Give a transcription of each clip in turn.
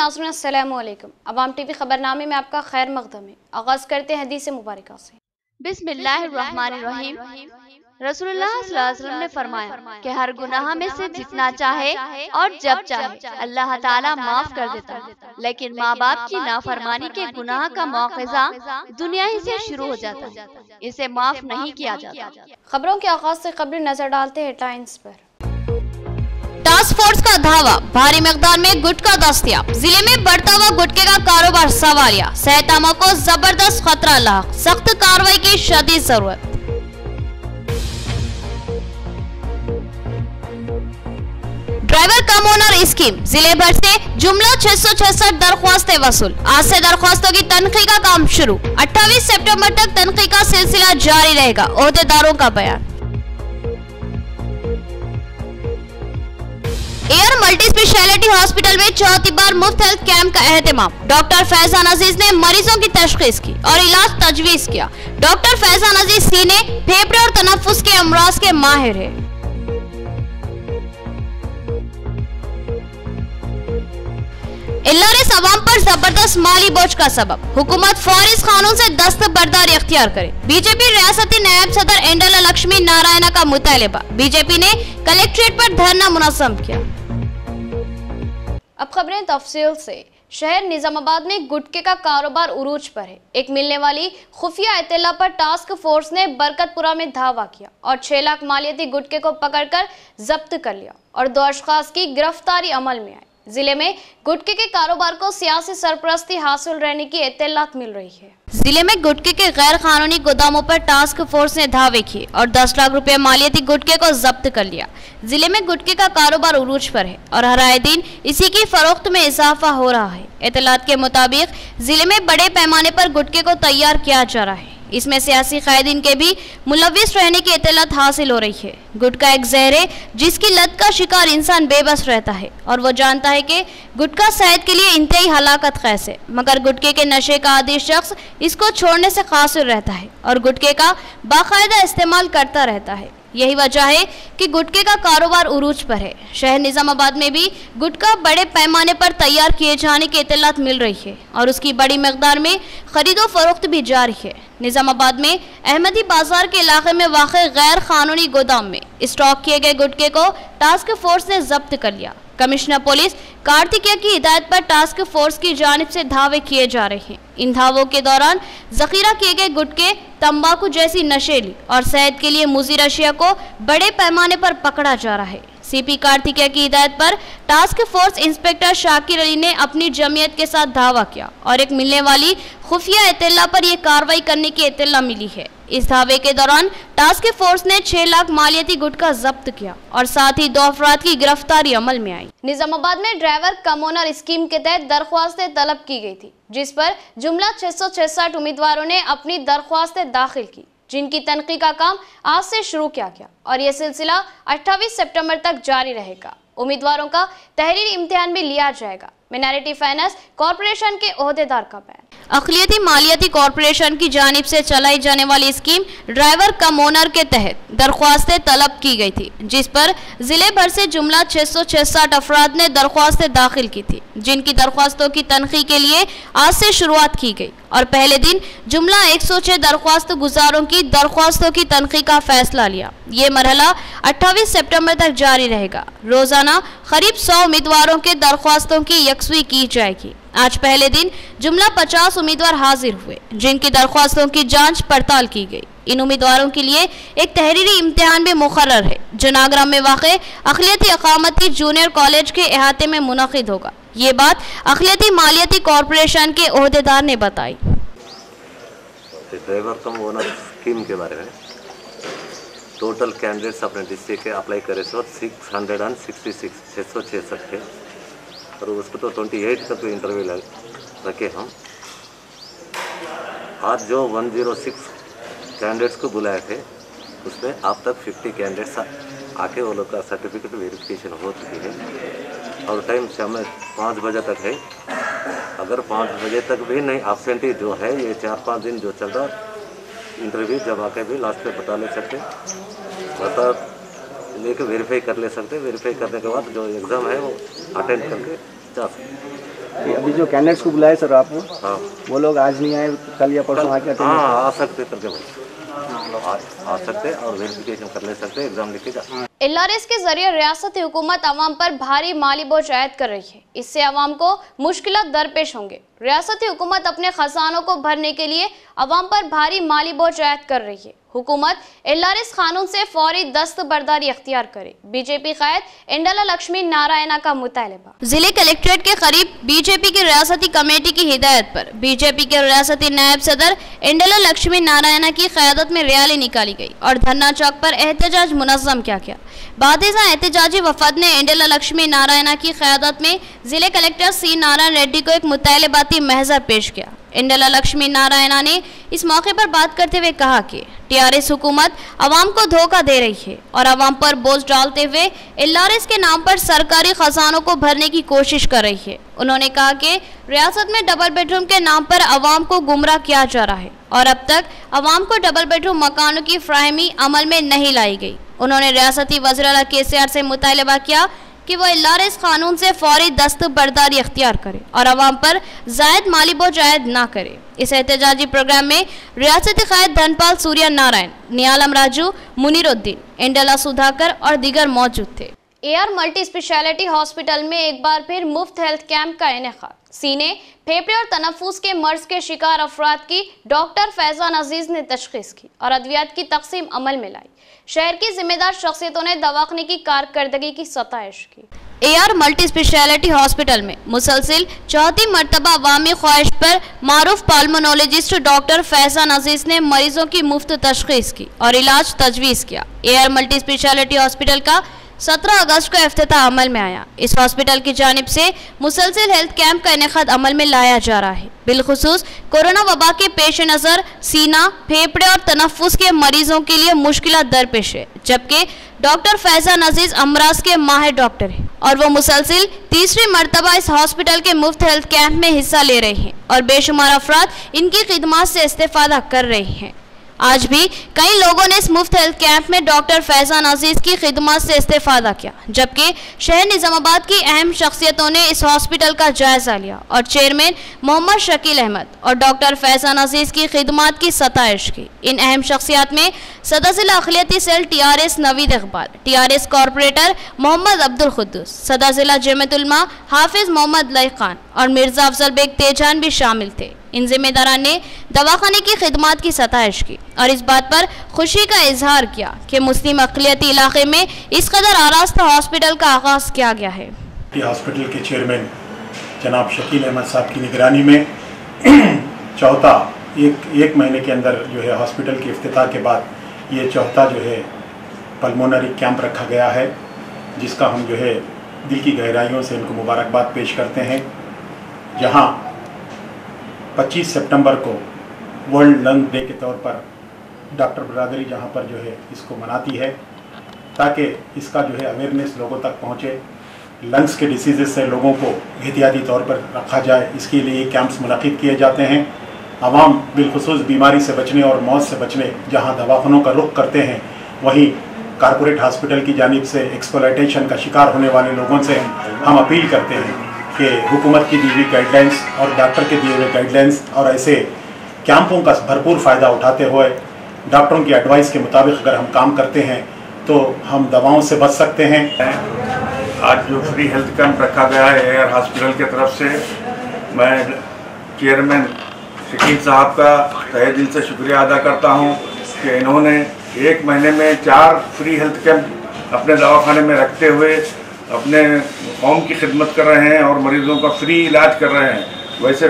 नाज़रीन अस्सलामु अलैकुम। अवाम टीवी खबरनामे में आपका खैर मक़दम है। आगाज़ करते हैं हदीस मुबारक से। बिस्मिल्लाहिर्रहमानिर्रहीम। रसूलुल्लाह सल्लल्लाहु अलैहि वसल्लम ने फरमाया कि हर गुनाह में से जितना चाहे और जब चाहे अल्लाह ताला माफ कर देता है, लेकिन माँ बाप की नाफरमानी के गुनाह का मौक़िज़ा दुनिया ही से शुरू हो जाता है, इसे माफ नहीं किया जाता। खबरों के आगाज से कबल नजर डालते हैं हेडलाइंस पर। टास्क फोर्स का धावा, भारी मिकदार में गुटखा दस्तयाब। जिले में बढ़ता हुआ गुटखे का कारोबार सवालिया, सेहतमंदों को जबरदस्त खतरा लाक, सख्त कार्रवाई की शदीद जरूरत। ड्राइवर कम ओनर स्कीम, जिले भर से जुमला 666 दरख्वास्तें वसूल। आज से दरख्वास्तों की तनखी का काम शुरू। 28 सितंबर तक तनखी का सिलसिला जारी रहेगा, ओहदेदारों का बयान। एयर मल्टी स्पेशलिटी हॉस्पिटल में चौथी बार मुफ्त हेल्थ कैंप का एहतमाम। डॉक्टर फैजान अजीज ने मरीजों की तशखीस की और इलाज तजवीज किया। डॉक्टर फैजान अजीज सीने, फेफड़े और तनफ्फुस के अमराज के माहिर है। एलआरएस अवाम पर जबरदस्त माली बोझ का सबब, हुकूमत फौरी कानून से दस्तबरदारी इख्तियार करे। बीजेपी रियासती नायब सदर एंडला लक्ष्मी नारायणा का मुतालिबा, बीजेपी ने कलेक्ट्रेट पर धरना मुनज़्ज़म किया। अब खबरें तफसील से। शहर निजामाबाद में गुटखे का कारोबार उरूज पर है। एक मिलने वाली खुफिया इत्तला पर टास्क फोर्स ने बरकतपुरा में धावा किया और 6 लाख मालियती गुटखे को पकड़कर जब्त कर लिया और 2 अशखास की गिरफ्तारी अमल में आई। जिले में गुटखे के कारोबार को सियासी सरपरस्ती हासिल रहने की इत्तलात मिल रही है। जिले में गुटखे के गैर कानूनी गोदामों पर टास्क फोर्स ने धावे किए और 10 लाख रुपए मालियती गुटखे को जब्त कर लिया। जिले में गुटखे का कारोबार उरूज पर है और हर आए दिन इसी की फरोख्त में इजाफा हो रहा है। इत्तलात के मुताबिक जिले में बड़े पैमाने पर गुटखे को तैयार किया जा रहा है। इसमें सियासी कायदीन के भी मुलव्विस रहने की इत्तलात हासिल हो रही है। गुटखा एक जहर है जिसकी लत का शिकार इंसान बेबस रहता है और वो जानता है कि गुटखा सेहत के लिए इंतहाई हलाकत खैस है, मगर गुटखे के नशे का आदी शख्स इसको छोड़ने से कासिर रहता है और गुटखे का बाकायदा इस्तेमाल करता रहता है। यही वजह है कि गुटखे का कारोबार उरूज पर है। शहर निजामाबाद में भी गुटखा बड़े पैमाने पर तैयार किए जाने की इत्तलात मिल रही है और उसकी बड़ी मकदार में खरीदो फरोख्त भी जारी है। निजामाबाद में अहमदी बाजार के इलाके में वाक़े गैर कानूनी गोदाम में स्टॉक किए गए गुटखे को टास्क फोर्स ने जब्त कर लिया। कमिश्नर पुलिस कार्तिकेय की हिदायत पर टास्क फोर्स की जानिब से धावे किए जा रहे हैं। इन धावों के दौरान जखीरा किए गए गुटखे, तंबाकू जैसी नशीली और सेहत के लिए मुज़िर अशिया को बड़े पैमाने पर पकड़ा जा रहा है। सीपी कार्तिकेय की हिदायत पर task force inspector Shakir Ali ने अपनी जमीयत के साथ धावा किया और एक मिलने वाली खुफिया इत्तला पर यह कार्रवाई करने की इत्तला मिली है। इस धावे के दौरान टास्क फोर्स ने 6 लाख मालियती गुटखा जब्त किया और साथ ही 2 अफराद की गिरफ्तारी अमल में आई। निजामाबाद में ड्राइवर कम ओनर स्कीम के तहत दरख्वास्तें तलब की गई थी, जिस पर जुमला 666 उम्मीदवारों ने अपनी दरख्वास्तें दाखिल की, जिनकी तनकी का काम आज से शुरू किया गया और यह सिलसिला 28 सितंबर तक जारी रहेगा। उम्मीदवारों का तहरीरी इम्तिहान भी लिया जाएगा। माइनॉरिटी फाइनेंस कॉरपोरेशन के ओहदेदार का बयान। अखिलियती मालियाती कॉरपोरेशन की जानिब से चलाई जाने वाली स्कीम ड्राइवर कम ओनर के तहत दरख्वास्तें तलब की गई थी, जिस पर जिले भर से जुमला 666 अफराद ने दरख्वास्तें दाखिल की थी, जिनकी दरख्वास्तों की तनखी के लिए आज से शुरुआत की गई और पहले दिन जुमला 106 दरख्वास्त गुजारों की दरख्वास्तों की तनखी का फैसला लिया। ये मरहला 28 सितंबर तक जारी रहेगा। रोजाना करीब 100 उम्मीदवारों के दरख्वास्तों की यकसुई की जाएगी। आज पहले दिन जुमला 50 उम्मीदवार हाजिर हुए, जिनकी दरख्वास्तों की जांच पड़ताल की गई। इन उम्मीदवारों के लिए एक तहरीरी इम्तिहान भी मुकर्रर है, जो नागराम में वाक़े अखिलियती अकामती जूनियर कॉलेज के अहाते में मुनक़िद होगा। ये बात अखिलियती मालियाती कॉरपोरेशन के ओहदेदार ने बताई। ड्राइवर कम ओनर स्कीम के बारे में टोटल कैंडिडेट्स अपने डिस्ट्रिक्ट के अप्लाई करे सो 666 थे और उसको तो 28 तक इंटरव्यू रखे हम। आज जो 106 कैंडिडेट्स को बुलाए थे उसमें अब तक 50 कैंडिडेट्स आके वो लोग का सर्टिफिकेट वेरिफिकेशन हो चुकी है और टाइम शाम 5 बजे तक है। अगर 5 बजे तक भी नहीं एब्सेंटी जो है ये 4-5 दिन जो चल रहा इंटरव्यू जब आके भी लास्ट में बता ले सकते, बता लेके वेरीफाई कर ले सकते। वेरीफाई करने के बाद जो एग्ज़ाम है वो अटेंड करके जा सकते। अभी जो कैंडिडेट्स को बुलाए सर आप, हाँ वो लोग आज नहीं आए, कल या परसों आके अटेंड? हाँ आ सकते करके भाई, आ सकते और वेरिफिकेशन कर ले सकते, एग्जाम लिखे जा। LRS के जरिए रियासती हुकूमत आवाम पर भारी माली बोझ आयद कर रही है। इससे आवाम को मुश्किलात दरपेश होंगे। रियासती हुकूमत अपने खजानों को भरने के लिए आवाम पर भारी माली बोझ आयद कर रही है। हुकूमत LRS कानून से फौरी दस्तबरदारी अख्तियार करे। बीजेपी कायद इंडला लक्ष्मी नारायणा का मुतालबा। जिले कलेक्ट्रेट के करीब बीजेपी की रियासती कमेटी की हिदायत पर बीजेपी के रियासती नायब सदर इंडला लक्ष्मी नारायणा की क़यादत में रैली निकाली गई और धरना चौक पर एहतजाज मुनज़्ज़म किया गया। बादिज़ा एहतजाजी वफद ने इंडला लक्ष्मी नारायणा की क़यादत में जिले कलेक्टर C नारायण रेड्डी को एक मुतालबाती महज़र पेश किया। इंडला लक्ष्मी नारायणा ने इस मौके पर बात करते हुए कहा कि TRS हुकूमत आवाम को धोखा दे रही है और आवाम पर बोझ डालते हुए LRS के नाम पर सरकारी खजानों को भरने की कोशिश कर रही है। उन्होंने कहा कि रियासत में डबल बेडरूम के नाम पर आवाम को गुमराह किया जा रहा है और अब तक आवाम को डबल बेडरूम मकानों की फ्राहमी अमल में नहीं लाई गई। उन्होंने रियासती वज़ीर KCR से मुतालबा किया कि वो LRS कानून से फौरी दस्तबरदारी अख्तियार करे और आवाम पर जायद माली बोझ आयद ना करे। इस एहतजाजी प्रोग्राम में रियासती कायद धनपाल सूर्य नारायण, नियालम राजू, मुनीरुद्दीन, इंडला सुधाकर और दीगर मौजूद थे। AR मल्टी स्पेशलिटी हॉस्पिटल में एक बार फिर मुफ्त हेल्थ कैंप का इनेकाद। सीने, फेफड़े और तनफ्फुस के मर्ज के शिकार अफराद की डॉक्टर फैजान अजीज ने तशखीस की और अद्वियात की तकसीम अमल में लाई। शहर की जिम्मेदार शख्सियतों ने दवाखाने की कारकर्दगी की सताइश की। AR मल्टी स्पेशलिटी हॉस्पिटल में मुसलसिल चौथी मरतबा अवामी ख्वाहिश पर मारूफ पाल्मोनोलॉजिस्ट डॉक्टर फैजान अजीज ने मरीजों की मुफ्त तशखीस की और इलाज तजवीज़ किया। AR मल्टी स्पेशलिटी हॉस्पिटल का 17 अगस्त को इफ्तिताह अमल में आया। इस हॉस्पिटल की जानिब से मुसलसिल हेल्थ कैंप का इनेकाद अमल में लाया जा रहा है। बिलखुसूस कोरोना वबा के पेश नज़र सीना, फेफड़े और तनफ्फुस के मरीजों के लिए मुश्किलात दरपेश है, जबकि डॉक्टर फैजान अजीज अमराज के माहिर डॉक्टर हैं और वो मुसलसिल तीसरी मरतबा इस हॉस्पिटल के मुफ्त हेल्थ कैंप में हिस्सा ले रहे हैं और बेशुमार अफराद इनकी खिदमत से इस्तेफादा कर रहे हैं। आज भी कई लोगों ने इस मुफ्त हेल्थ कैंप में डॉक्टर फैजान अजीज की खिदमत से इस्तेफादा किया, जबकि शहर निजामाबाद की अहम शख्सियतों ने इस हॉस्पिटल का जायजा लिया और चेयरमैन मोहम्मद शकील अहमद और डॉक्टर फैजान अजीज की खिदमत की सताइश की। इन अहम शख्सियात में सदर जिला अखिलियती cell TRS Naveed Iqbal, TRS corporator Mohammed Abdul Khuddus, सदर जिला जमीयत उलमा हाफिज मोहम्मद लई खान और मिर्जा अफजल बेग तेजान भी शामिल थे। इन जिम्मेदारान ने दवाखाने की खिदमत की सताइश की और इस बात पर खुशी का इजहार किया कि मुस्लिम अक़लियती इलाके में इस कदर आरास्ता हॉस्पिटल का आगाज़ किया गया है। हॉस्पिटल के चेयरमैन जनाब शकील अहमद साहब की निगरानी में चौथा एक महीने के अंदर जो है हॉस्पिटल के इफ्तिताह के बाद ये चौथा जो है पल्मोनरी कैंप रखा गया है, जिसका हम जो है दिल की गहराइयों से इनको मुबारकबाद पेश करते हैं। जहाँ 25 सितंबर को वर्ल्ड लंग डे के तौर पर डॉक्टर बरादरी जहाँ पर जो है इसको मनाती है, ताकि इसका जो है अवेयरनेस लोगों तक पहुँचे, लंग्स के डिसीज़ से लोगों को एहतियाती तौर पर रखा जाए, इसके लिए कैंप्स मुनक़िद किए जाते हैं। आवाम बिलखुसूस बीमारी से बचने और मौत से बचने जहाँ दवाखानों का रुख करते हैं, वहीं कॉरपोरेट हॉस्पिटल की जानिब से एक्सप्लॉयटेशन का शिकार होने वाले लोगों से हम अपील करते हैं कि हुकूमत की दी हुई गाइडलाइंस और डॉक्टर के दिए हुए गाइडलाइंस और ऐसे कैंपों का भरपूर फ़ायदा उठाते हुए डॉक्टरों की एडवाइस के मुताबिक अगर हम काम करते हैं तो हम दवाओं से बच सकते हैं। आज जो फ्री हेल्थ कैंप रखा गया है AR हॉस्पिटल की तरफ से, मैं चेयरमैन शकील साहब का तहे दिल से शुक्रिया अदा करता हूं कि इन्होंने एक महीने में 4 फ्री हेल्थ कैंप अपने दवाखाने में रखते हुए अपने कौम की खिदमत कर रहे हैं और मरीज़ों का फ्री इलाज कर रहे हैं। वैसे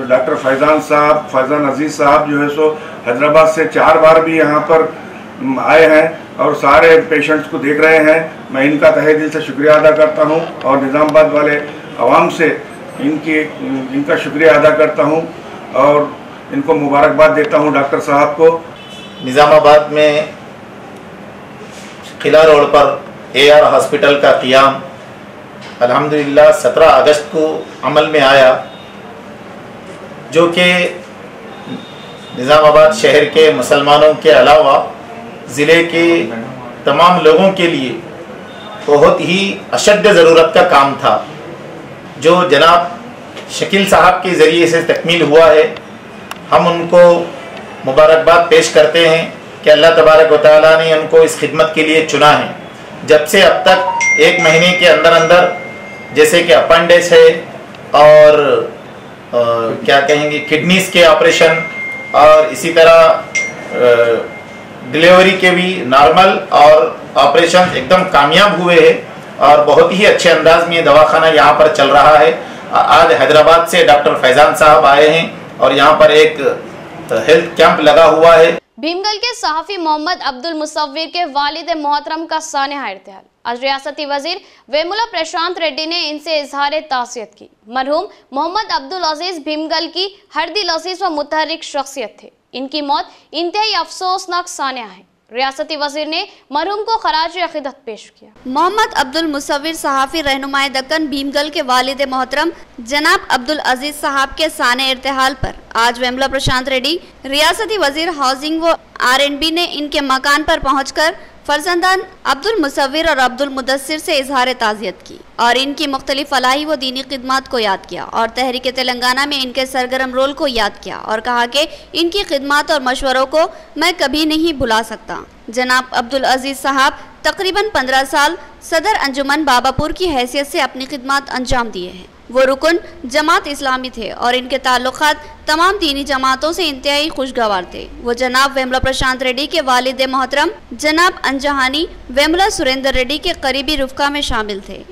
डॉक्टर फैज़ान अजीज़ साहब जो है सो हैदराबाद से 4 बार भी यहाँ पर आए हैं और सारे पेशेंट्स को देख रहे हैं। मैं इनका तहे दिल से शुक्रिया अदा करता हूँ और निज़ामाबाद वाले अवाम से इनका शुक्रिया अदा करता हूँ और इनको मुबारकबाद देता हूँ डॉक्टर साहब को। निज़ामाबाद में किला रोड पर AR हॉस्पिटल का क़ियाम अल्हम्दुलिल्लाह 17 अगस्त को अमल में आया, जो कि निज़ामाबाद शहर के मुसलमानों के अलावा ज़िले के तमाम लोगों के लिए बहुत ही अशद्द ज़रूरत का काम था, जो जनाब शकील साहब के ज़रिए से तकमील हुआ है। हम उनको मुबारकबाद पेश करते हैं कि अल्लाह तबारक व तआला ने उनको इस खिदमत के लिए चुना है। जब से अब तक 1 महीने के अंदर अंदर जैसे कि अपेंडिक्स है और क्या कहेंगे किडनीज के ऑपरेशन और इसी तरह डिलीवरी के भी नॉर्मल और ऑपरेशन एकदम कामयाब हुए हैं और बहुत ही अच्छे अंदाज में दवाखाना यहाँ पर चल रहा है। आज हैदराबाद से डॉक्टर फैजान साहब आए हैं और यहाँ पर एक हेल्थ कैंप लगा हुआ है। भीमगल के सहाफ़ी मोहम्मद अब्दुल मुसव्विर के वालिद मोहतरम का सानेहा इर्तिहाल। आज रियासती वजीर वेमुला प्रशांत रेड्डी ने इनसे इजहार तासियत की। मरहूम मोहम्मद अब्दुल अजीज भीमगल की हरदिल अजीज व मुतहरिक शख्सियत थे। इनकी मौत इंतहाई अफसोसनाक सानेहा है। रियासती वजीर ने मरहूम को खराज अकीदत पेश किया। मोहम्मद अब्दुल मुसव्विर सहाफ़ी रहनुमाए दक्कन भीमगल के वालिद मोहतरम जनाब अब्दुल अजीज साहब के साने इर्तिहाल पर आज वेमुला प्रशांत रेड्डी रियासती वजीर हाउसिंग व R&B ने इनके मकान पर पहुंचकर फर्जंदान अब्दुल मुसव्विर और अब्दुल मुदस्सिर से इजहार ताज़ियत की और इनकी मुख्तलिफ फलाही व दीनी खिदमात को याद किया और तहरीक तेलंगाना में इनके सरगर्म रोल को याद किया और कहा कि इनकी खिदमात और मशवरों को मैं कभी नहीं भुला सकता। जनाब अब्दुल अजीज साहब तकरीबन 15 साल सदर अंजुमन बाबापुर की हैसियत से अपनी खिदमात अंजाम दिए हैं। वो रुकन जमात इस्लामी थे और इनके ताल्लुकात तमाम दीनी जमातों से इंतहाई खुशगवार थे। वो जनाब वेमुला प्रशांत रेड्डी के वालिद मोहतरम जनाब अंजहानी वेमुला सुरेंद्र रेड्डी के करीबी रुफ़का में शामिल थे।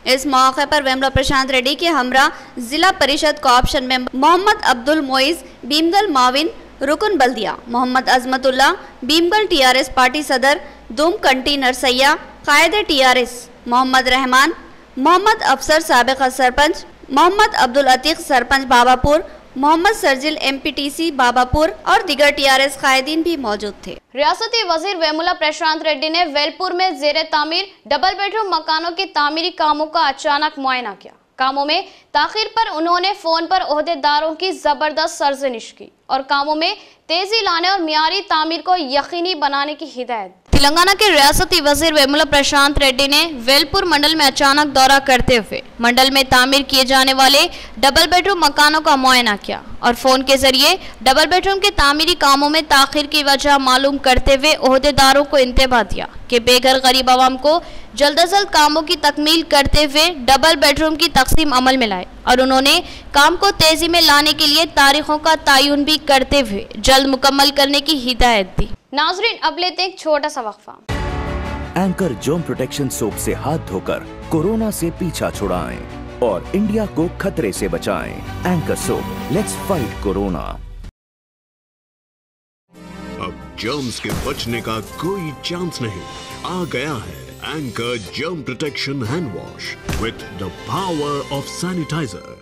इस मौके पर वेमुला प्रशांत रेड्डी के हमरा जिला परिषद कोऑप्शन में मोहम्मद अब्दुल मोइज भीमगल माविन रुकन बल्दिया, मोहम्मद अजमतुल्ला भीमगल TRS पार्टी सदर दुम कंटी नरसैया कायद TRS, मोहम्मद रहमान, मोहम्मद अफसर साबिक़ सरपंच, मोहम्मद अब्दुल अतीक सरपंच बाबापुर, मोहम्मद सरजिल MPTC बाबापुर और दीगर TRS कायदीन भी मौजूद थे। रियासती वजीर वेमुला प्रशांत रेड्डी ने वेलपुर में जेर तामीर डबल बेडरूम मकानों के तामीरी कामों का अचानक मुआयना किया। कामों में ताखिर पर उन्होंने फोन पर ओहदेदारों की जबरदस्त सरजनिश की और कामों में तेजी लाने और मियारी तामीर को यकीनी बनाने की हिदायत। तेलंगाना के रियासती वजीर वेमुला प्रशांत रेड्डी ने वेलपुर मंडल में अचानक दौरा करते हुए मंडल में तामीर किए जाने वाले डबल बेडरूम मकानों का मुआयना किया और फोन के जरिए डबल बेडरूम के तामीरी कामों में ताखिर की वजह मालूम करते हुए ओहदेदारों को इंतबाह दिया कि बेघर गरीब आवाम को जल्द अज जल्द कामों की तकमील करते हुए डबल बेडरूम की तकसीम अमल में लाए और उन्होंने काम को तेजी में लाने के लिए तारीखों का तयन भी करते हुए जल्द मुकम्मल करने की हिदायत दी। नाजरीन, अब लेते एक छोटा सा वक्फा। एंकर जर्म प्रोटेक्शन सोप से हाथ धोकर कोरोना से पीछा छुड़ाएं और इंडिया को खतरे से बचाएं। Anchor soap, let's fight corona. अब जर्म्स के बचने का कोई चांस नहीं। आ गया है anchor germ protection hand wash with the power of sanitiser.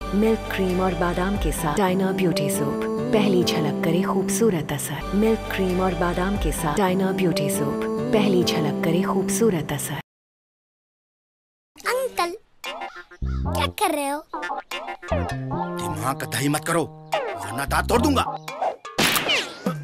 Milk cream और बादाम के साथ डायना ब्यूटी सोप, पहली झलक करे खूबसूरत असर। मिल्क क्रीम और बादाम के साथ डायना ब्यूटी सोप, पहली झलक करे खूबसूरत असर। अंकल, क्या कर रहे हो? दिमाग का दही मत करो वरना दांत तोड़ दूंगा।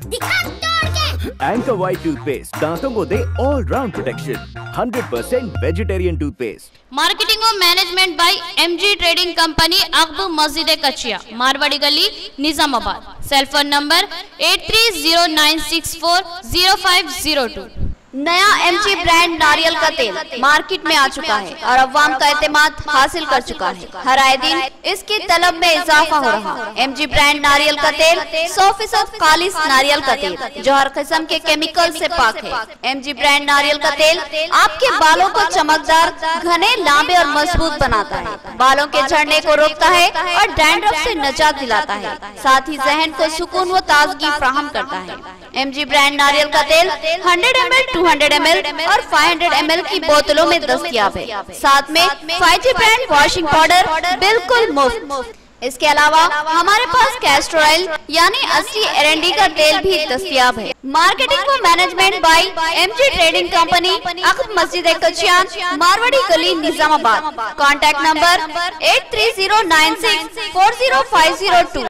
दिखा तोड़ के। एंकर व्हाइट टूथपेस्ट दांतों को दे all round protection. 100% vegetarian toothpaste. Marketing और management by MG trading company, अकबू मस्जिद कचिया, मारवाड़ी गली, निजामाबाद। Cell phone number 8309640502। नया MG ब्रांड नारियल का तेल मार्केट में आ चुका है और अवाम का एतमाद हासिल कर चुका है। हर आए दिन इसकी तलब में इजाफा हो रहा है। MG ब्रांड नारियल का तेल 100% खालिस नारियल का तेल जो हर किस्म के केमिकल से पाक है। MG ब्रांड नारियल का तेल आपके बालों को चमकदार, घने, लांबे और मजबूत बनाता है, बालों के झड़ने को रोकता है और डैंड्रफ से निजात दिलाता है, साथ ही जहन को सुकून व ताजगी फराहम करता है। MG ब्रांड नारियल का तेल 100 ml, 200 ml और 500 ml की बोतलों में दस्तयाब है। साथ में 5G ब्रांड वॉशिंग पाउडर बिल्कुल मुफ्त। इसके अलावा हमारे पास कैस्टर ऑयल यानी असली R&D का तेल भी दस्तयाब है। मार्केटिंग व management by MG trading company, अकब मस्जिद कचियान, मारवाड़ी गली, निजामाबाद। Contact number 8309640502।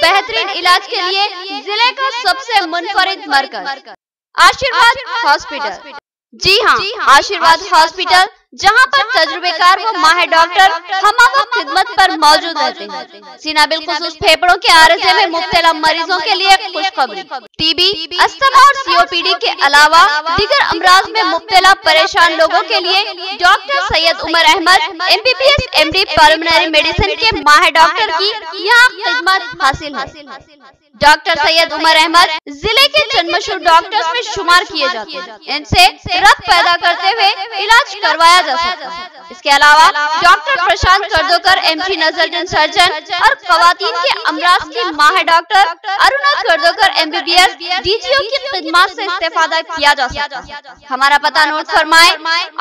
बेहतरीन इलाज के लिए जिले का सबसे मुनफरिद मरकज आशीर्वाद हॉस्पिटल। जी हाँ, आशीर्वाद हॉस्पिटल जहां पर तजुर्बेकार व माहिर डॉक्टर हमवक्त खिदमत पर मौजूद रहते हैं। सीना बिलखुसूस फेफड़ों के आरज़े में मुब्तला मरीजों के लिए खुशखबरी। टीबी, अस्थमा और सीओपीडी के अलावा दीगर अमराज में मुब्तला परेशान लोगों के लिए doctor Syed Umar Ahmed MBBS MD pulmonary medicine के माहिर डॉक्टर की यहाँ खिदमत हासिल है। डॉक्टर सैयद उमर अहमद जिले के चंद मशहूर डॉक्टर्स में शुमार किए जाते हैं। इनसे रक्त पैदा करते हुए इलाज करवाया जा सकता है। इसके अलावा डॉक्टर प्रशांत कर्दोकर MG नजर सर्जन और खवातीन के अमराज की माहिर डॉक्टर अरुणा कर्दोकर MBBS DGO की खिदमत से इस्तेफादा किया जा सकता है। हमारा पता नोट फरमाए,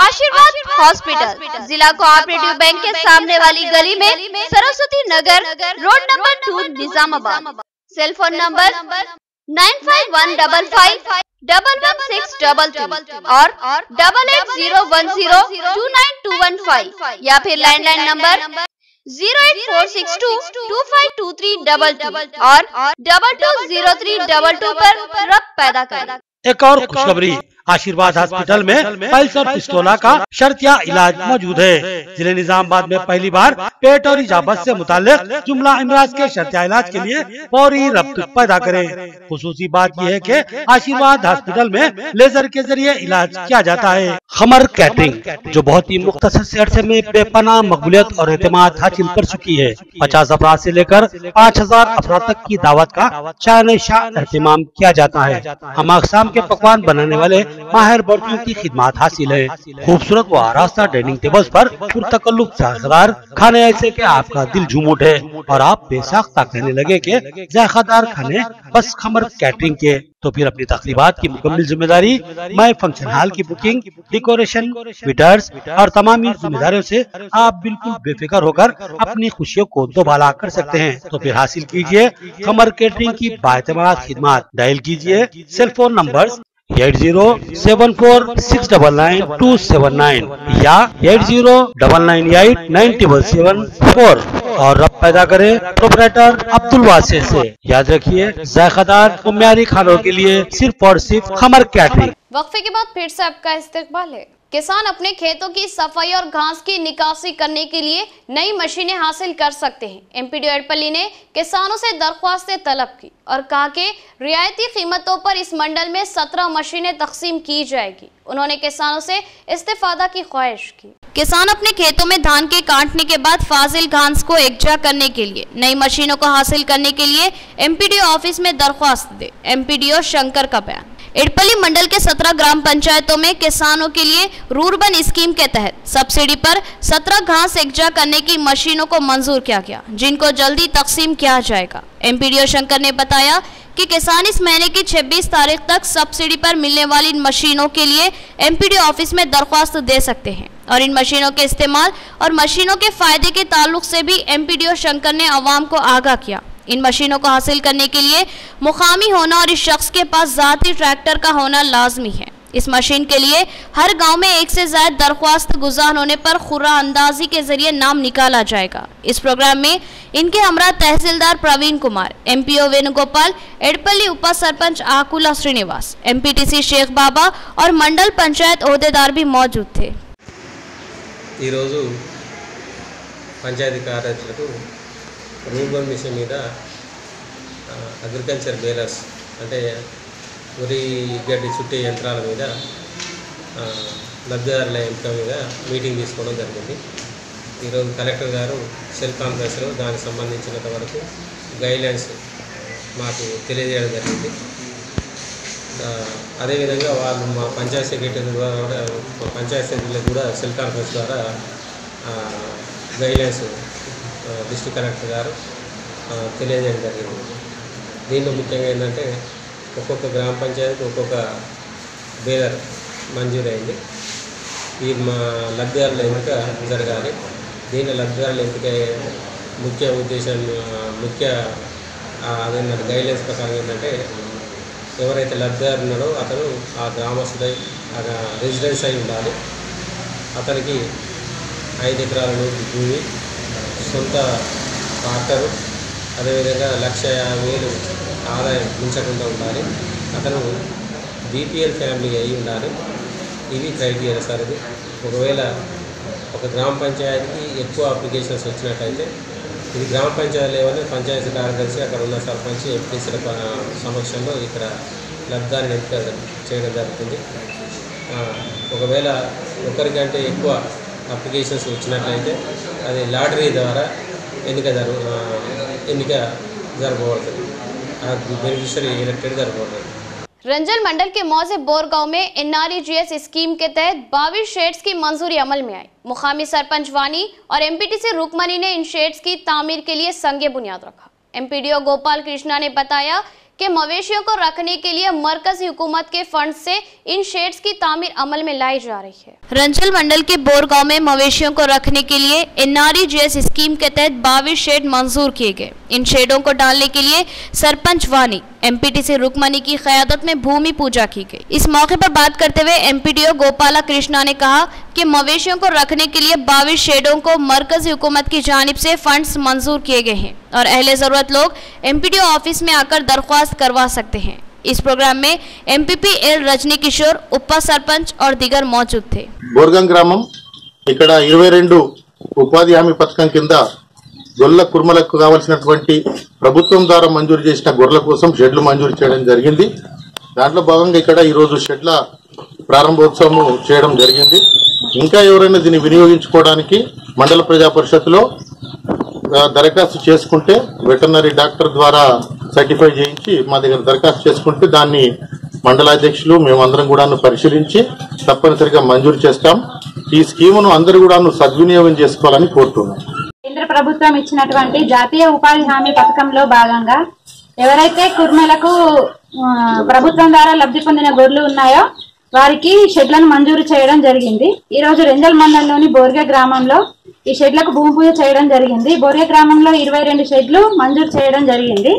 आशीर्वाद हॉस्पिटल, जिला कोऑपरेटिव बैंक के सामने वाली गली में, Saraswati Nagar, road number 2, Nizamabad. Cell phone number 9515511622 और 8801029215 या फिर लैंडलाइन नंबर 08462252322 और 220322 पर रक्त पैदा करें। एक और खुशखबरी, आशीर्वाद हॉस्पिटल में पल्स और पिस्टोला का शर्तिया इलाज मौजूद है। जिले निजामाबाद में पहली बार पेट और इजाबत से मुताल्लिक जुमला अमराज के शर्तिया इलाज के लिए फौरी रब्त पैदा करें। खुसूसी बात यह है कि आशीर्वाद हॉस्पिटल में लेजर के जरिए इलाज किया जाता है। खमर कैटरिंग, जो बहुत ही मुख्तसर से अरसे में बेपनाह मकबूलियत और एतमाद हासिल कर चुकी है, 50 अफराद से लेकर 5000 अफराद तक की दावत का शान शाह एहतमाम किया जाता है। हम अक़साम के पकवान बनाने वाले माहिर बर्तियों की खिदमत हासिल है। खूबसूरत व आरास्ता डाइनिंग टेबल्स पर पुरतकल्लुफ़ जायकेदार खाने ऐसे के आपका दिल झूम उठे और आप बेसाख्ता कहने लगे कि जायकेदार खाने बस खमर कैटरिंग के। तो फिर अपनी तकरीबात की मुकम्मल जिम्मेदारी मैं फंक्शन हॉल की बुकिंग, डेकोरेशन, वेटर्स और तमाम जिम्मेदारियों से आप बिल्कुल बेफिक्र होकर अपनी खुशियों को दोबाला कर सकते हैं। तो फिर हासिल कीजिए खमर कैटरिंग की बाएतमाद खिदमत। डायल कीजिए सेल फोन नंबर 8074699279 या 8099897774 और रब पैदा करे प्रोपराइटर अब्दुल वासिर से। याद रखिए, जायकेदार और म्यारी खानों के लिए सिर्फ और सिर्फ खमर कैटरिंग। वक्फे के बाद फिर से आपका इस्तकबाल है। किसान अपने खेतों की सफाई और घास की निकासी करने के लिए नई मशीनें हासिल कर सकते हैं। MPDO एडपल्ली ने किसानों से दरख्वास्तें तलब की और कहा कि रियायती कीमतों पर इस मंडल में 17 मशीनें तकसीम की जाएगी। उन्होंने किसानों से इस्तेफादा की ख्वाहिश की। किसान अपने खेतों में धान के काटने के बाद फाजिल घास को एकजा करने के लिए नई मशीनों को हासिल करने के लिए MPDO ऑफिस में दरख्वास्त दे। MPDO शंकर का बयान। एडपल्ली मंडल के 17 ग्राम पंचायतों में किसानों के लिए रूरबन स्कीम के तहत सब्सिडी पर 17 घास एकजा करने की मशीनों को मंजूर किया गया, जिनको जल्दी तकसीम किया जाएगा। MPDO शंकर ने बताया कि किसान इस महीने की 26 तारीख तक सब्सिडी पर मिलने वाली इन मशीनों के लिए MPDO ऑफिस में दरख्वास्त दे सकते हैं और इन मशीनों के इस्तेमाल और मशीनों के फायदे के ताल्लुक से भी MPDO शंकर ने आवाम को आगाह किया। इन मशीनों को हासिल करने के लिए मुकामी होना और इस शख्स के पास ज़ाती ट्रैक्टर का होना लाजमी है। इस मशीन के लिए हर गांव में एक से ज्यादा दरख्वास्त गुजार होने पर खुरा अंदाजी के जरिए नाम निकाला जाएगा। इस प्रोग्राम में इनके हमरा तहसीलदार प्रवीण कुमार, MPO वेणुगोपाल, एडपल्ली उपा सरपंच आकुला श्रीनिवास, MPTC शेख बाबा और मंडल पंचायत ओहदेदार भी मौजूद थे। पंचायती कार्यालयाలకు రూరల్ మిషన్ మీద అగ్రికల్చర్ బేలర్స్ అంటే వరి గడ్డి చుట్టే యంత్రాల మీద లబ్ధిదారుల ఎంపిక మీద మీటింగ్ తీసుకోవడం జరిగింది। ఈరోజు కలెక్టర్ గారు సెల్ కాన్ఫరెన్స్లో దానికి సంబంధించినంత వరకు గైడ్లైన్స్ మాకు తెలియజేయడం జరిగింది। అదేవిధంగా వాళ్ళు మా పంచాయత్ సెక్రటరీ ద్వారా మా పంచాయత్ సెక్రటరీలకు కూడా సెల్ కాన్ఫరెన్స్ ద్వారా గైడ్లైన్స్ డిస్ట్రిక్ట్ కలెక్టర్ గారు తెలియజేయడం జరిగింది। దీనిలో ముఖ్యంగా ఏంటంటే ఒక్కొక్క గ్రామ పంచాయతీ ఒక్కొక్క బేలర్ మంజూరైంది। ఈ మా లబ్ధిదారుల ఎంపిక జరగాలి। దీనిలో లబ్ధిదారుల ఎంపిక ముఖ్య ఉద్దేశం అదేంటంటే గైడ్లైన్స్ ప్రకారం ఏంటంటే ఎవరైతే లబ్ధిదారు ఉన్నాడో అతను ఆ గ్రామస్తుడై రెసిడెన్స్ అయి ఉండాలి। అతనికి 5 ఎకరాల లోపు భూమి, సొంత ట్రాక్టరు, అదేవిధంగా 1,50,000 ఆదాయం మించకుండా ఉండాలి। అతను BPL ఫ్యామిలీ అయి ఉండాలి। ఇవి క్రైటీరియా సార్। ఇది ఒకవేళ ఒక గ్రామ పంచాయతీకి ఎక్కువ అప్లికేషన్స్ వచ్చినట్టయితే ఇది గ్రామ పంచాయతీ లెవెల్ పంచాయతీ కార్యదర్శి అక్కడ ఉన్న సర్పంచ్ ఎంపీసీల సమక్షంలో ఇక్కడ లబ్ధాన్ని ఎంపిక చేయడం జరుగుతుంది. ఒకవేళ ఒకరికంటే ఎక్కువ అప్లికేషన్స్ వచ్చినట్లయితే అది లాటరీ ద్వారా ఎన్నిక జరపబడుతుంది. बेनिफिशियरी इलेक्टेड जरपबడుతుంది. रंजन मंडल के मौजे बोरगांव में NREGS स्कीम के तहत 22 शेड्स की मंजूरी अमल में आई. मुकामी सरपंच वानी और MPTC रुकमनी ने इन शेड्स की तामीर के लिए संगे बुनियाद रखा. MPDO गोपाल कृष्णा ने बताया कि मवेशियों को रखने के लिए मरकजी हुकूमत के फंड से इन शेड्स की तामीर अमल में लाई जा रही है. रंजल मंडल के बोरगांव में मवेशियों को रखने के लिए NREGS स्कीम के तहत 22 शेड मंजूर किए गए. इन शेडों को डालने के लिए सरपंच वानी MPTC रुकमनी की क़यादत में भूमि पूजा की गई. इस मौके पर बात करते हुए MPDO गोपाला कृष्णा ने कहा कि मवेशियों को रखने के लिए 22 शेडों को मरकजी हुकूमत की जानिब से फंड्स मंजूर किए गए हैं और अहले ज़रूरत लोग MPDO ऑफिस में आकर दरख्वास्त करवा सकते हैं. इस प्रोग्राम में MPP L रजनी किशोर, उप सरपंच और दीगर मौजूद थे. बोरगांव ग्रामम ఇక్కడ 22 ఉపాధి హామీ పథకం కింద గొర్రెల కుర్మలకు కావాల్సినటువంటి ప్రభుత్వం ద్వారా మంజూరు చేసిన గొర్రెల కోసం షెడ్లు మంజూరు చేయడం జరిగింది. దాంట్లో భాగంగా ఇక్కడ ఈ రోజు షెడ్ల ప్రారంభోత్సవం చేయడం జరిగింది. ఇంకా ఎవరైనా దీన్ని వినియోగించుకోవడానికి మండల ప్రజా పరిషత్లో దరఖాస్తు చేసుకుంటే వెటర్నరీ డాక్టర్ ద్వారా సర్టిఫై చేయించి మా దగ్గర దరఖాస్తు చేసుకుంటే దాన్ని మండలాధ్యక్షులు మేమందరం కూడా పరిశీలించి తప్పనిసరిగా మంజూరు చేస్తాం. ఈ స్కీమును అందరూ కూడా సద్వినియోగం చేసుకోవాలని కోరుతున్నాం. కేంద్ర ప్రభుత్వం ఇచ్చినటువంటి జాతీయ ఉపాధి హామీ పథకంలో భాగంగా ఎవరైతే కుర్మలకు ప్రభుత్వం ద్వారా లబ్ధి పొందిన గొర్రెలు ఉన్నాయో వారికి షెడ్లను మంజూరు చేయడం జరిగింది. ఈ రోజు రెంజల్ మండలంలోని బోర్గే గ్రామంలో ఈ షెడ్లకు భూమి పూజ చేయడం జరిగింది. బోర్గే గ్రామంలో 22 షెడ్లు మంజూరు చేయడం జరిగింది.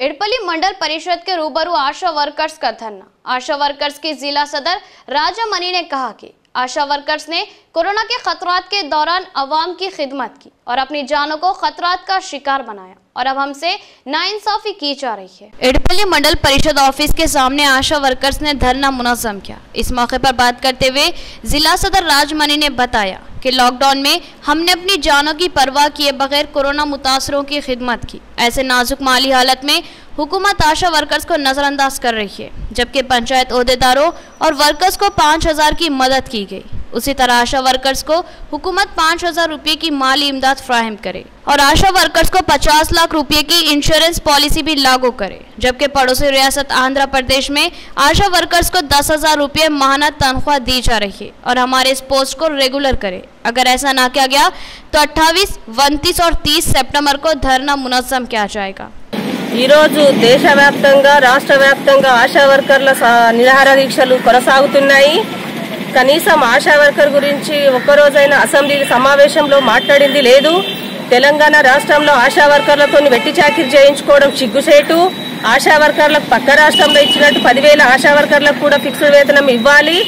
एडपल्ली मंडल परिषद के रूबरू आशा वर्कर्स का धरना. आशा वर्कर्स की जिला सदर राजा मनी ने कहा कि आशा वर्कर्स ने कोरोना के खतरात के दौरान अवाम की खिदमत की और अपनी जानों को खतरात का शिकार बनाया और अब हमसे नाइंसाफी की जा रही है. एडपल्ली मंडल परिषद ऑफिस के सामने आशा वर्कर्स ने धरना मुनज़्ज़म किया. इस मौके पर बात करते हुए जिला सदर राजमनी ने बताया कि लॉकडाउन में हमने अपनी जानों की परवाह किए बगैर कोरोना मुतासरों की खिदमत की. ऐसे नाजुक माली हालत में हुकूमत आशा वर्कर्स को नज़रअंदाज कर रही है, जबकि पंचायत ओहदेदारों और वर्कर्स को 5000 की मदद की गई. उसी तरह आशा वर्कर्स को हुकूमत 5000 रुपये की माली इमदाद फ्राहम करे और आशा वर्कर्स को 50 लाख रुपये की इंश्योरेंस पॉलिसी भी लागू करे. जबकि पड़ोसी रियासत आंध्र प्रदेश में आशा वर्कर्स को 10,000 रुपये माहाना तनख्वाह दी जा रही है और हमारे इस पोस्ट को रेगुलर करे. अगर ऐसा ना किया गया तो 28, 29 और 30 सितंबर को धरना मुनज़्ज़म किया जाएगा. ఈరోజు దేశవ్యాప్తంగా రాష్ట్ర వ్యాప్తంగా ఆశా వర్కర్ల నిరాహార దీక్షలు కొనసాగుతున్నాయి. కనీసం ఆశా వర్కర్ గురించి ఒక్కరోజైనా అసెంబ్లీ సమావేశంలో మాట్లాడింది లేదు. తెలంగాణ రాష్ట్రంలో ఆశా వర్కర్లతో వెట్టి చాకిరీ చేయించుకోవడం సిగ్గుసేటు. ఆశా వర్కర్లకు పక్క రాష్ట్రంలో ఇచ్చినట్టు 10,000 ఆశా వర్కర్లకు కూడా ఫిక్స్డ్ వేతనం ఇవ్వాలి.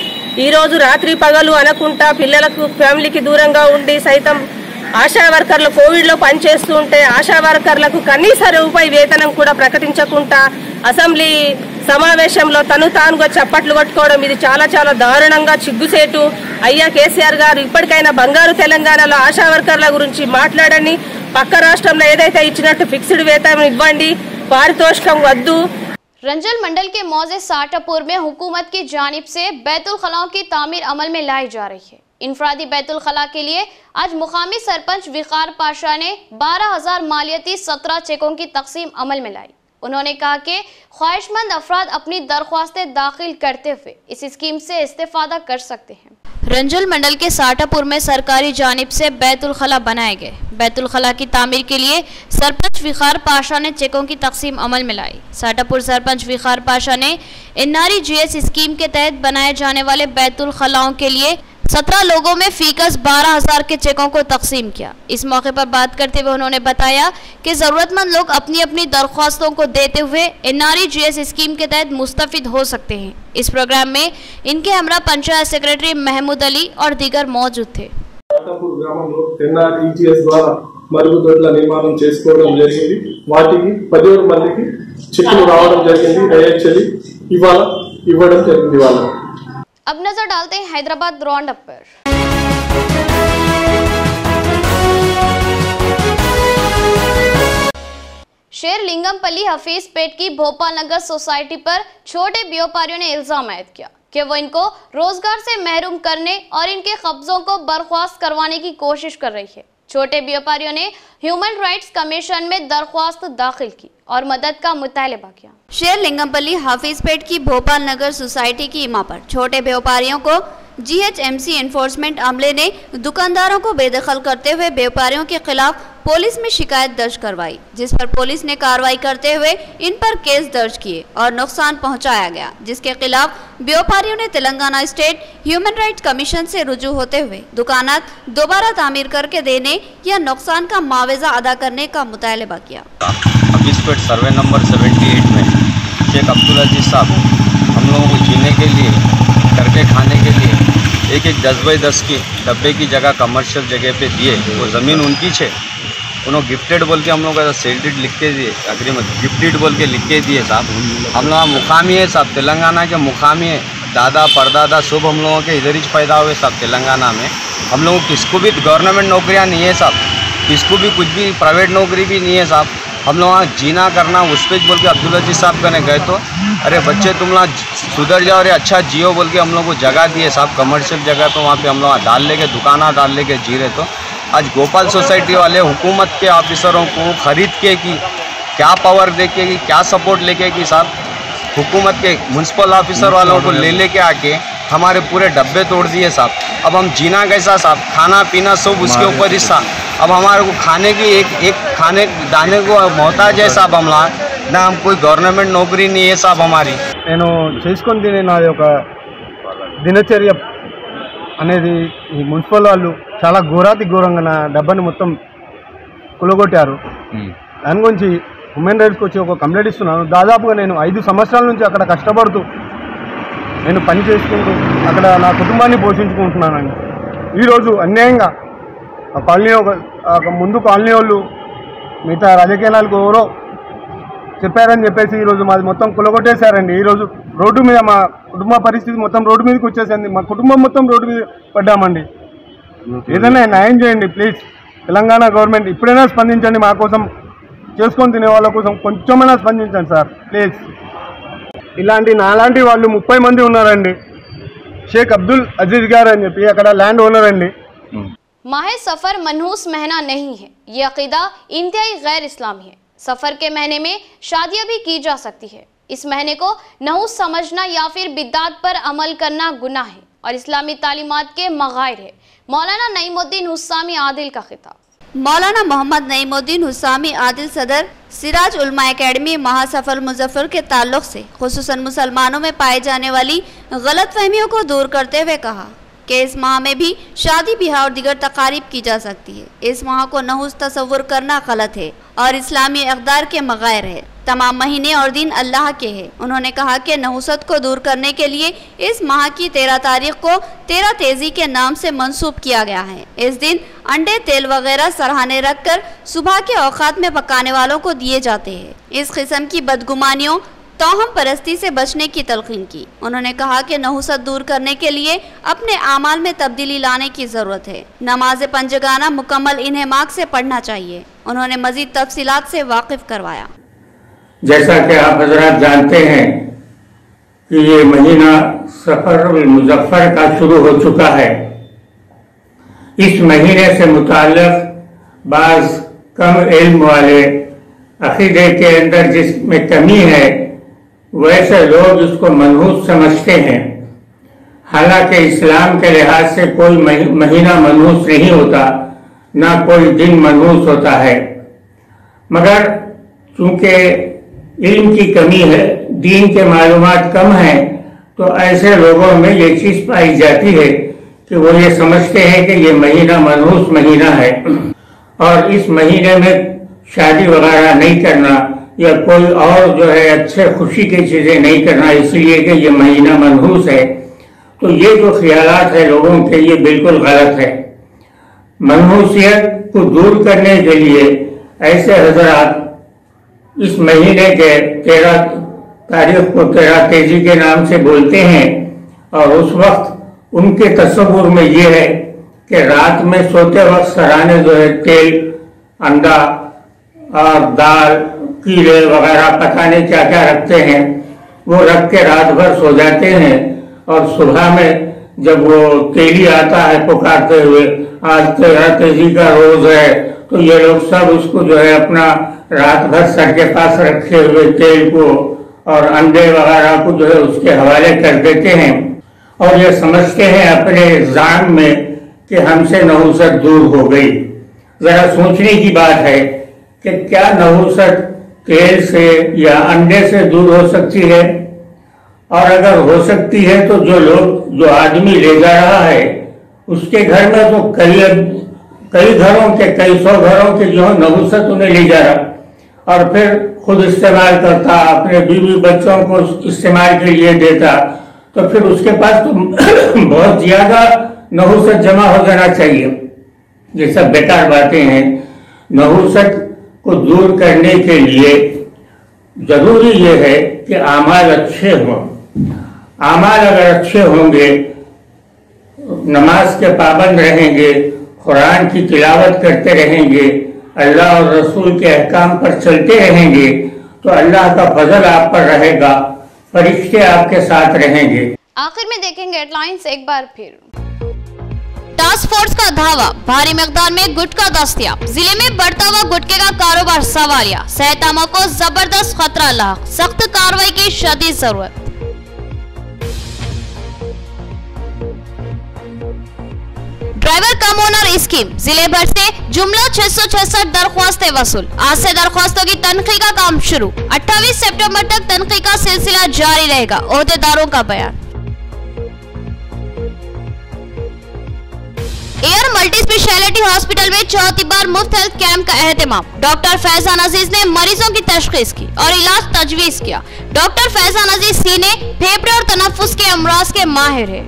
ఈ రోజు రాత్రి పగలు అనకుండా పిల్లలకు ఫ్యామిలీకి దూరంగా ఉండి సైతం ఆశా వర్కర్లు కోవిడ్లో పనిచేస్తూ ఉంటే ఆశా వర్కర్లకు కనీస రూపాయి వేతనం కూడా ప్రకటించకుండా అసెంబ్లీ సమావేశంలో తానుగా చప్పట్లు కొట్టుకోవడం ఇది చాలా చాలా దారుణంగా సిగ్గుసేటు. అయ్యా కేసీఆర్ గారు ఇప్పటికైనా బంగారు తెలంగాణలో ఆశా వర్కర్ల గురించి మాట్లాడండి. పక్క రాష్ట్రంలో ఏదైతే ఇచ్చినట్టు ఫిక్స్డ్ వేతనం ఇవ్వండి, పారితోషికం వద్దు. रंजल मंडल के मौजे साटापुर में हुकूमत की जानिब से बैतुल खलाओं की तामीर अमल में लाई जा रही है. इनफरादी बैतुल खला के लिए आज मुकामी सरपंच विकार पाशा ने 12,000 मालियती 17 चेकों की तकसीम अमल में लाई. उन्होंने कहा कि ख्वाहिशमंद अफराद अपनी दरख्वास्तें दाखिल करते हुए इस स्कीम से इस्तेफादा कर सकते हैं. रंजल मंडल के साटापुर में सरकारी जानिब से बैतुल खला बनाए गए. बैतुल खला की तामीर के लिए सरपंच विकार पाशा ने चेकों की तकसीम अमल में लाई. साटापुर सरपंच विकार पाशा ने NREGS स्कीम के तहत बनाए जाने वाले बैतुल खलाओं के लिए 17 लोगों में फीकस 12,000 के चेकों को तकसीम किया. इस मौके पर बात करते हुए उन्होंने बताया कि ज़रूरतमंद लोग अपनी अपनी दरख्वास्तों को देते हुए NREGS स्कीम के तहत मुस्तफ़िद हो सकते हैं. इस प्रोग्राम में इनके हमरा पंचायत सेक्रेटरी महमूद अली और दीगर मौजूद थे. NREGS ద్వారా మరుగుదొడ్ల నిర్మాణం చేసుకోవడం జరిగింది. వాటికి 17 మందికి చెక్కులు రావడం జరిగింది. దయచేసి ఇవ్వడం జరిగింది వాళ్ళకి. अब नजर डालते हैं हैदराबाद राउंड अप पर. शेरलिंगमपल्ली हफीजपेट की भोपाल नगर सोसाइटी पर छोटे व्यापारियों ने इल्जाम आयद किया कि वो इनको रोजगार से महरूम करने और इनके कब्जों को बर्खास्त करवाने की कोशिश कर रही है। छोटे व्यापारियों ने ह्यूमन राइट्स कमीशन में दरख्वास्त दाखिल की और मदद का मुतालबा किया। शेरलिंगमपल्ली हाफिजपेट की भोपाल नगर सोसाइटी की इमा पर छोटे व्यापारियों को GHMC एनफोर्समेंट अमले ने दुकानदारों को बेदखल करते हुए व्यापारियों के खिलाफ पुलिस में शिकायत दर्ज करवाई, जिस पर पुलिस ने कार्रवाई करते हुए इन पर केस दर्ज किए और नुकसान पहुंचाया गया, जिसके खिलाफ व्यापारियों ने Telangana state human rights commission से रुजू होते हुए दुकानात दोबारा तामीर करके देने या नुकसान का मुआवजा अदा करने का मुतालबा किया। हफीजपेट सर्वे नंबर 78 में शेख अब्दुल अजीज साहब हम लोगों को जीने के लिए, करके खाने के लिए एक 10x10 की डब्बे की जगह कमर्शियल जगह पे दिए। वो ज़मीन उनकी है, उन्होंने गिफ्टेड बोल के हम लोग का सेल्डेड लिख के दिए, अग्रीमेंट गिफ्टेड बोल के लिख के दिए साहब। हम लोग मुकामी है साहब, तेलंगाना के मुकामी है, दादा परदादा सब हम लोगों के इधर ही पैदा हुए साहब तेलंगाना में। हम लोगों किसको भी गवर्नमेंट नौकरियाँ नहीं है साहब, किसको भी कुछ भी प्राइवेट नौकरी भी नहीं है साहब। हम लोग वहाँ जीना करना उस पर बोल के अब्दुल अजीज साहब कने गए तो अरे बच्चे तुम लोग सुधर जाओ, अरे अच्छा जियो बोल के हम लोग को जगह दिए साहब, कमर्शियल जगह। तो वहाँ पे हम लोग डाल लेके दुकाना डाल लेके जी रहे। तो आज गोपाल सोसाइटी वाले हुकूमत के ऑफिसरों को खरीद के कि क्या पावर दे के कि क्या सपोर्ट लेके कि साहब हुकूमत के म्यूनसिपल ऑफिसर वालों को ले लेके आके हमारे पूरे डब्बे तोड़ दिए साहब। अब हम जीना कैसा साहब, खाना पीना सब उसके ऊपर ही साहब। अब हमारे को खाने की एक खाने दाने को मोहताज है साहब हम लोग ना, हम कोई गवर्नमेंट नौकरी नहीं है साहब हमारी। నేను చేసుకొని తినే నాది ఒక దినచర్య అనేది ఈ మున్సిపల్ వాళ్ళు చాలా ఘోరాతి ఘోరంగా నా డబ్బాని మొత్తం కులగొట్టారు। దాని గురించి హ్యూమన్ రైట్స్కి వచ్చి ఒక కంప్లైంట్ ఇస్తున్నాను। దాదాపుగా నేను 5 సంవత్సరాల నుంచి అక్కడ కష్టపడుతూ నేను పని చేసుకుంటూ అక్కడ నా కుటుంబాన్ని పోషించుకుంటున్నానండి। ఈరోజు అన్యాయంగా ఆ కాలనీ ముందు కాలనీ వాళ్ళు మిగతా రాజకీయ నాయకులు ఎవరో చెప్పారని చెప్పేసి ఈరోజు మాది మొత్తం కులగొట్టేశారండి। ఈరోజు రోడ్డు మీద మా కుటుంబ పరిస్థితి మొత్తం రోడ్డు మీదకి వచ్చేసింది, మా కుటుంబం మొత్తం రోడ్డు మీద పడ్డామండి। ఏదైనా న్యాయం చేయండి ప్లీజ్, తెలంగాణ గవర్నమెంట్ ఇప్పుడైనా స్పందించండి, మా కోసం చేసుకొని తినే వాళ్ళ కోసం కొంచెమైనా స్పందించండి సార్ ప్లీజ్। ఇలాంటి నాలాంటి వాళ్ళు 30 మంది ఉన్నారండి। షేక్ అబ్దుల్ అజీజ్ గారు అని చెప్పి అక్కడ ల్యాండ్ ఓనర్ అండి। माह सफ़र मनहूस महीना नहीं है, ये अकीदा इंतहाई गैर इस्लामी है। सफ़र के महीने में शादियां भी की जा सकती है। इस महीने को नहूस समझना या फिर बिद्दात पर अमल करना गुनाह है और इस्लामी तालीमात के मगायर है। मौलाना नईमुद्दीन हुस्सामी आदिल का खिताब। मौलाना मोहम्मद नईमुद्दीन हुस्सामी आदिल सदर सिराज उलमा एकेडमी महासफर मुजफ्फर के ताल्लुक से खुसूसन मुसलमानों में पाए जाने वाली गलतफहमियों को दूर करते हुए कहा कि इस माह में भी शादी ब्याह और दीगर तकारीब की जा सकती है। इस माह को नहुस तस्वुर करना गलत है और इस्लामी अक़दार के मगायर है। तमाम महीने और दिन अल्लाह के हैं। उन्होंने कहा कि नहुसत को दूर करने के लिए इस माह की 13 तारीख को 13 तेजी के नाम से मंसूब किया गया है। इस दिन अंडे तेल वगैरह सरहाने रखकर सुबह के औकात में पकाने वालों को दिए जाते हैं। इस किस्म की बदगुमानियों तोहम परस्ती से बचने की तलकीन की। उन्होंने कहा कि नहुसत दूर करने के लिए अपने आमाल में तब्दीली लाने की ज़रूरत है। नमाज पंजगाना मुकम्मल इन्हेमाक से पढ़ना चाहिए। उन्होंने मजीद तफसीलात से वाकिफ करवाया। जैसा कि आप हजरात जानते हैं कि ये महीना सफर मुजफ्फर का शुरू हो चुका है। इस महीने से मुताल्लिक बाज कम इल्म वाले अकीदे के अंदर जिसमें कमी है वैसे लोग इसको मनहूस समझते हैं। हालांकि इस्लाम के लिहाज से कोई महीना मनहूस नहीं होता, ना कोई दिन मनहूस होता है, मगर चूंकि इल्म की कमी है, दीन के मालूमात कम हैं, तो ऐसे लोगों में ये चीज पाई जाती है कि वो ये समझते हैं कि ये महीना मनहूस महीना है और इस महीने में शादी वगैरह नहीं करना या कोई और जो है अच्छे खुशी की चीजें नहीं करना इसलिए कि ये महीना मनहूस है। तो ये जो ख्यालात है लोगों के, ये बिल्कुल गलत है। मनहूसियत को दूर करने के लिए ऐसे हजरात इस महीने के 13 तारीख को 13 तेजी के नाम से बोलते हैं और उस वक्त उनके तस्वुर में ये है कि रात में सोते वक्त सराहने जो है तेल, अंडा और दाल कीड़े वगैरह पता नहीं क्या क्या रखते हैं, वो रख के रात भर सो जाते हैं और सुबह में जब वो तेली आता है पुकारते हुए आज तेजी का रोज है, तो ये लोग सब उसको जो है अपना रात भर सर के पास रखे हुए तेल को और अंडे वगैरह को जो है उसके हवाले कर देते हैं और ये समझते हैं अपने जान में कि हमसे नहुसत दूर हो गई। जरा सोचने की बात है कि क्या नहुसत तेल से या अंडे से दूर हो सकती है? और अगर हो सकती है तो जो आदमी ले जा रहा है उसके घर में तो कई घरों के कई सौ घरों के जो नहुसत उन्हें ले जा रहा और फिर खुद इस्तेमाल करता, अपने बीवी बच्चों को इस्तेमाल के लिए देता, तो फिर उसके पास तो बहुत ज्यादा नहुसत जमा हो जाना चाहिए। ये सब बेकार बातें हैं। नहुसत को दूर करने के लिए जरूरी ये है कि आमाल अच्छे हों। आमाल अगर अच्छे होंगे, नमाज के पाबंद रहेंगे, कुरान की तिलावत करते रहेंगे, अल्लाह और रसूल के अहकाम पर चलते रहेंगे, तो अल्लाह का फजल आप पर रहेगा, फरिश्ते आपके साथ रहेंगे। आखिर में देखेंगे हेडलाइंस एक बार फिर। टास्क फोर्स का धावा, भारी मिकदार में गुटखा दस्तयाब। जिले में बढ़ता हुआ गुटखे का कारोबार सवालिया, सेहतमंदों को जबरदस्त खतरा लाक, सख्त कार्रवाई की शदीद जरूरत। ड्राइवर कम ओनर स्कीम, जिले भर से जुमला 666 दरख्वास्तें वसूल। आज से दरख्वास्तों की तनखी का काम शुरू। 28 सितंबर तक तनखी का सिलसिला जारी रहेगा, ओहदेदारों का बयान। एयर मल्टी स्पेशलिटी हॉस्पिटल में चौथी बार मुफ्त हेल्थ कैंप का एहतमाम। डॉक्टर फैजान अजीज ने मरीजों की तशखीस की और इलाज तजवीज किया। डॉक्टर फैजान अजीज सीने, फेफड़े और तनफ्फुस के अमराज के माहिर है।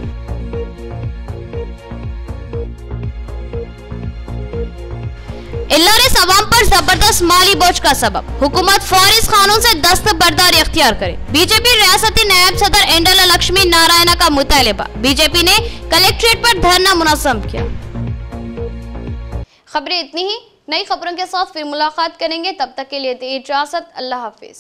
एलआरएस अवाम पर जबरदस्त माली बोझ का सबब, हुकूमत फौरी इस कानून से दस्तबरदारी इख्तियार करे। बीजेपी रियासती नायब सदर एंडला लक्ष्मी नारायणा का मुतालिबा, बीजेपी ने कलेक्ट्रेट पर धरना मुनज़्ज़म किया। खबरें इतनी ही, नई खबरों के साथ फिर मुलाकात करेंगे, तब तक के लिए दे इजाजत, अल्लाह हाफिज।